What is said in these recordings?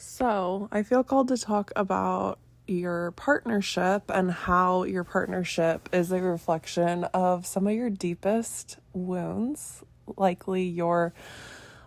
So, I feel called to talk about your partnership and how your partnership is a reflection of some of your deepest wounds, likely your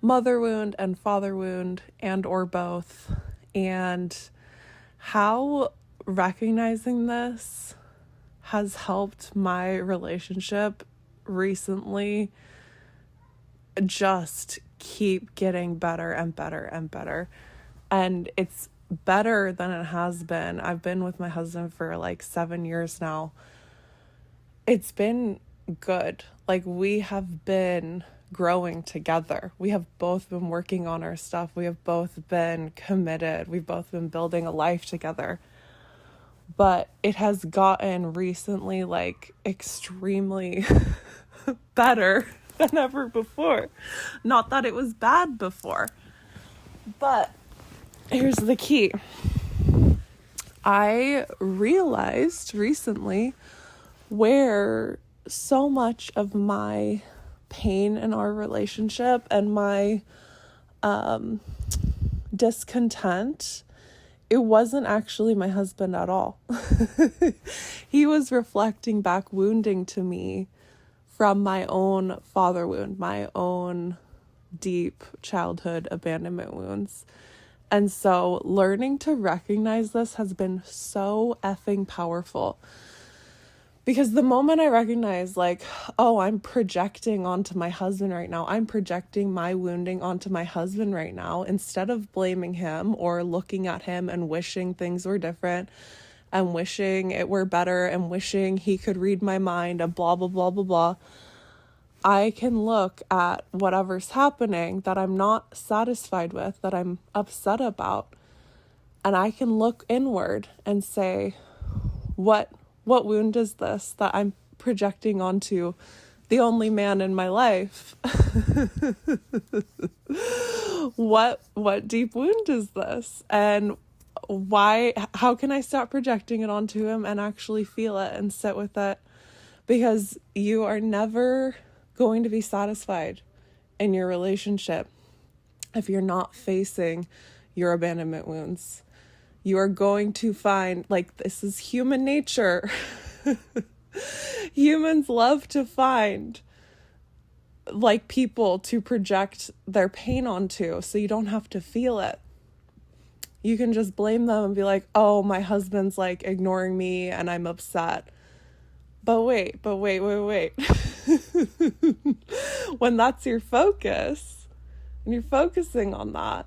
mother wound and father wound and or both, and how recognizing this has helped my relationship recently just keep getting better and better and better. And it's better than it has been. I've been with my husband for like 7 years now. It's been good. Like, we have been growing together. We have both been working on our stuff. We have both been committed. We've both been building a life together. But it has gotten recently like extremely better than ever before. Not that it was bad before, but here's the key. I realized recently where so much of my pain in our relationship and my discontent, it wasn't actually my husband at all. He was reflecting back wounding to me from my own father wound, my own deep childhood abandonment wounds. And so learning to recognize this has been so effing powerful. Because the moment I recognize, like, oh, I'm projecting onto my husband right now, I'm projecting my wounding onto my husband right now, instead of blaming him or looking at him and wishing things were different and wishing it were better and wishing he could read my mind and blah, blah, blah, blah, blah. I can look at whatever's happening that I'm not satisfied with, that I'm upset about, and I can look inward and say, what wound is this that I'm projecting onto the only man in my life? What deep wound is this? And how can I stop projecting it onto him and actually feel it and sit with it? Because you are never going to be satisfied in your relationship if you're not facing your abandonment wounds. You are going to find, like, this is human nature. Humans love to find like people to project their pain onto so you don't have to feel it. You can just blame them and be like, oh, my husband's like ignoring me and I'm upset. But wait. When that's your focus, and you're focusing on that,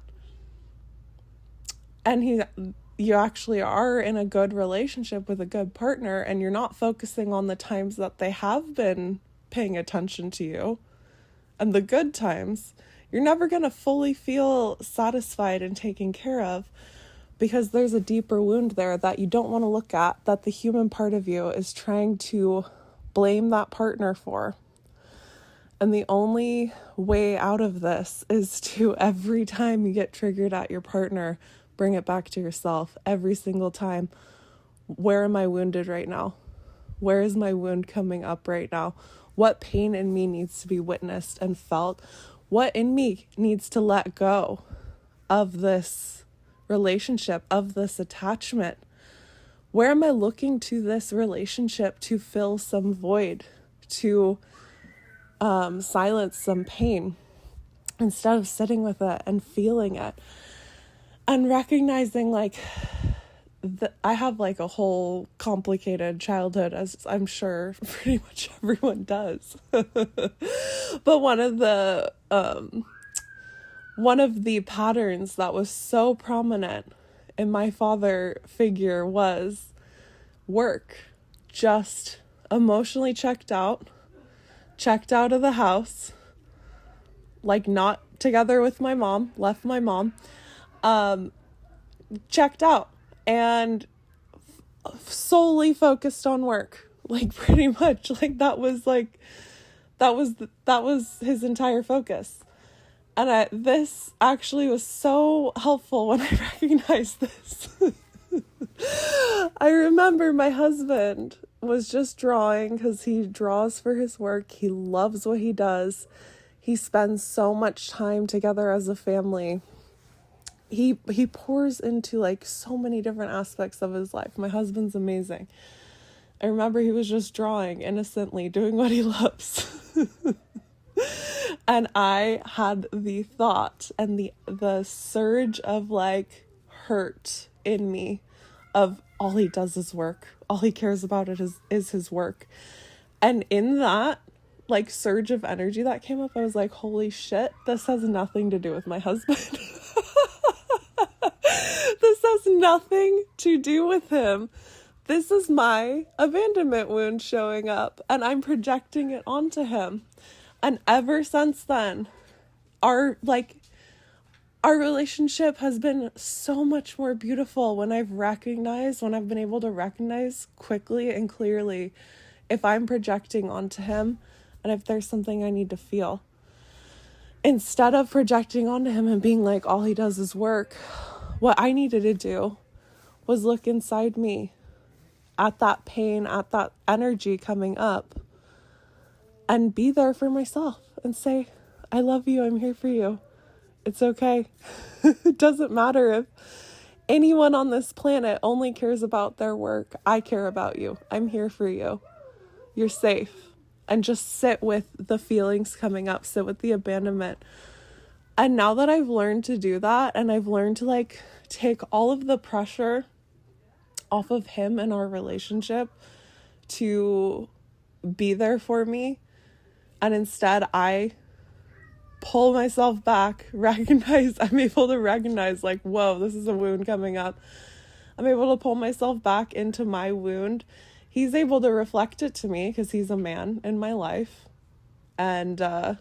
and you actually are in a good relationship with a good partner, and you're not focusing on the times that they have been paying attention to you and the good times, you're never going to fully feel satisfied and taken care of, because there's a deeper wound there that you don't want to look at, that the human part of you is trying to blame that partner for. And the only way out of this is to, every time you get triggered at your partner, bring it back to yourself every single time. Where am I wounded right now? Where is my wound coming up right now? What pain in me needs to be witnessed and felt? What in me needs to let go of this relationship, of this attachment? Where am I looking to this relationship to fill some void, to silence some pain, instead of sitting with it and feeling it and recognizing, like, I have like a whole complicated childhood, as I'm sure pretty much everyone does. But one of the patterns that was so prominent in my father figure was work. Just emotionally checked out of the house, like not together with my mom, left my mom, checked out, and solely focused on work. Like, pretty much, like, that was his entire focus. And this actually was so helpful when I recognized this. I remember my husband was just drawing, because he draws for his work. He loves what he does. He spends so much time together as a family. he pours into like so many different aspects of his life. My husband's amazing. I remember he was just drawing innocently, doing what he loves. And I had the thought and the surge of like hurt in me of all he does is work. All he cares about is his work. And in that like surge of energy that came up, I was like, holy shit, this has nothing to do with my husband. This has nothing to do with him. This is my abandonment wound showing up, and I'm projecting it onto him. And ever since then, our relationship has been so much more beautiful when I've been able to recognize quickly and clearly if I'm projecting onto him and if there's something I need to feel. Instead of projecting onto him and being like, all he does is work, what I needed to do was look inside me at that pain, at that energy coming up, and be there for myself and say, I love you, I'm here for you. It's okay. It doesn't matter if anyone on this planet only cares about their work. I care about you. I'm here for you. You're safe. And just sit with the feelings coming up, sit with the abandonment. And now that I've learned to do that, and I've learned to like take all of the pressure off of him and our relationship to be there for me, and instead I pull myself back, I'm able to recognize like, whoa, this is a wound coming up. I'm able to pull myself back into my wound. He's able to reflect it to me because he's a man in my life. And, the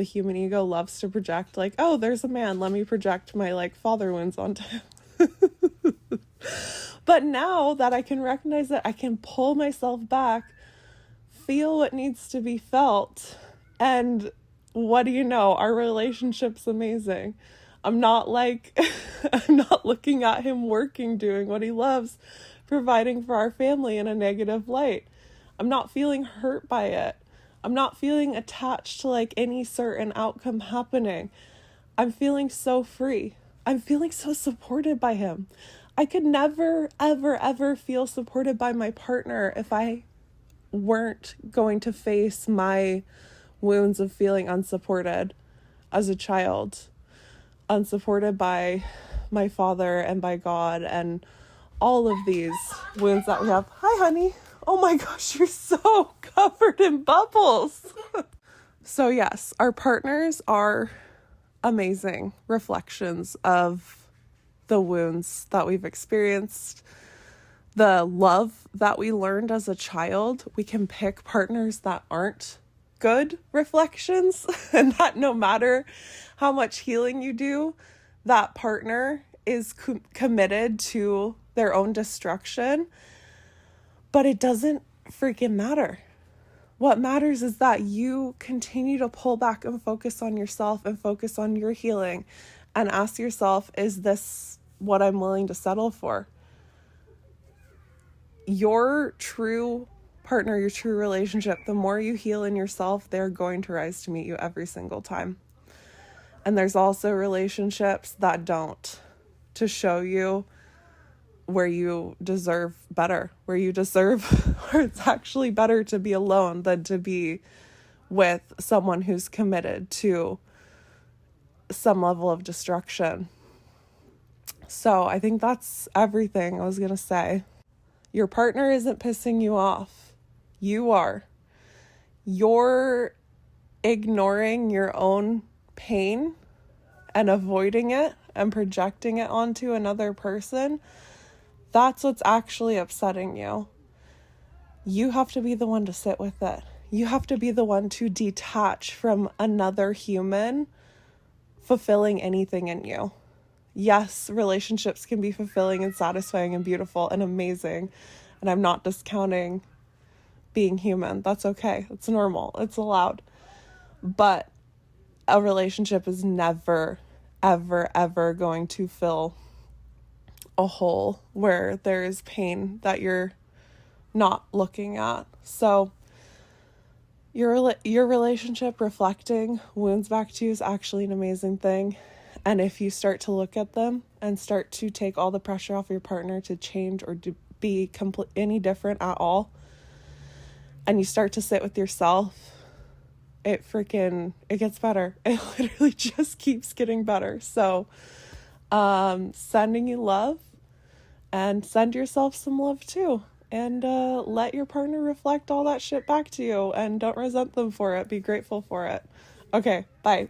human ego loves to project like, oh, there's a man. Let me project my like father wounds onto him. But now that I can recognize it, I can pull myself back, feel what needs to be felt. And what do you know? Our relationship's amazing. I'm not looking at him working, doing what he loves, providing for our family in a negative light. I'm not feeling hurt by it. I'm not feeling attached to like any certain outcome happening. I'm feeling so free. I'm feeling so supported by him. I could never, ever, ever feel supported by my partner if I weren't going to face my wounds of feeling unsupported as a child, unsupported by my father and by God, and all of these wounds that we have. Hi, honey. Oh my gosh, you're so covered in bubbles. So yes, our partners are amazing reflections of the wounds that we've experienced, the love that we learned as a child. We can pick partners that aren't good reflections, and that no matter how much healing you do, that partner is committed to their own destruction. But it doesn't freaking matter. What matters is that you continue to pull back and focus on yourself and focus on your healing and ask yourself, is this what I'm willing to settle for? Your true partner, your true relationship, the more you heal in yourself, they're going to rise to meet you every single time. And there's also relationships that don't, to show you where you deserve better, where it's actually better to be alone than to be with someone who's committed to some level of destruction. So I think that's everything I was going to say. Your partner isn't pissing you off. You are. You're ignoring your own pain and avoiding it and projecting it onto another person. That's what's actually upsetting you. You have to be the one to sit with it. You have to be the one to detach from another human fulfilling anything in you. Yes, relationships can be fulfilling and satisfying and beautiful and amazing. And I'm not discounting being human. That's okay. It's normal. It's allowed. But a relationship is never, ever, ever going to fill a hole where there is pain that you're not looking at. So your relationship reflecting wounds back to you is actually an amazing thing. And if you start to look at them and start to take all the pressure off your partner to change or to be any different at all, and you start to sit with yourself, it gets better. It literally just keeps getting better. So, sending you love, and send yourself some love too. And let your partner reflect all that shit back to you, and don't resent them for it. Be grateful for it. Okay, bye.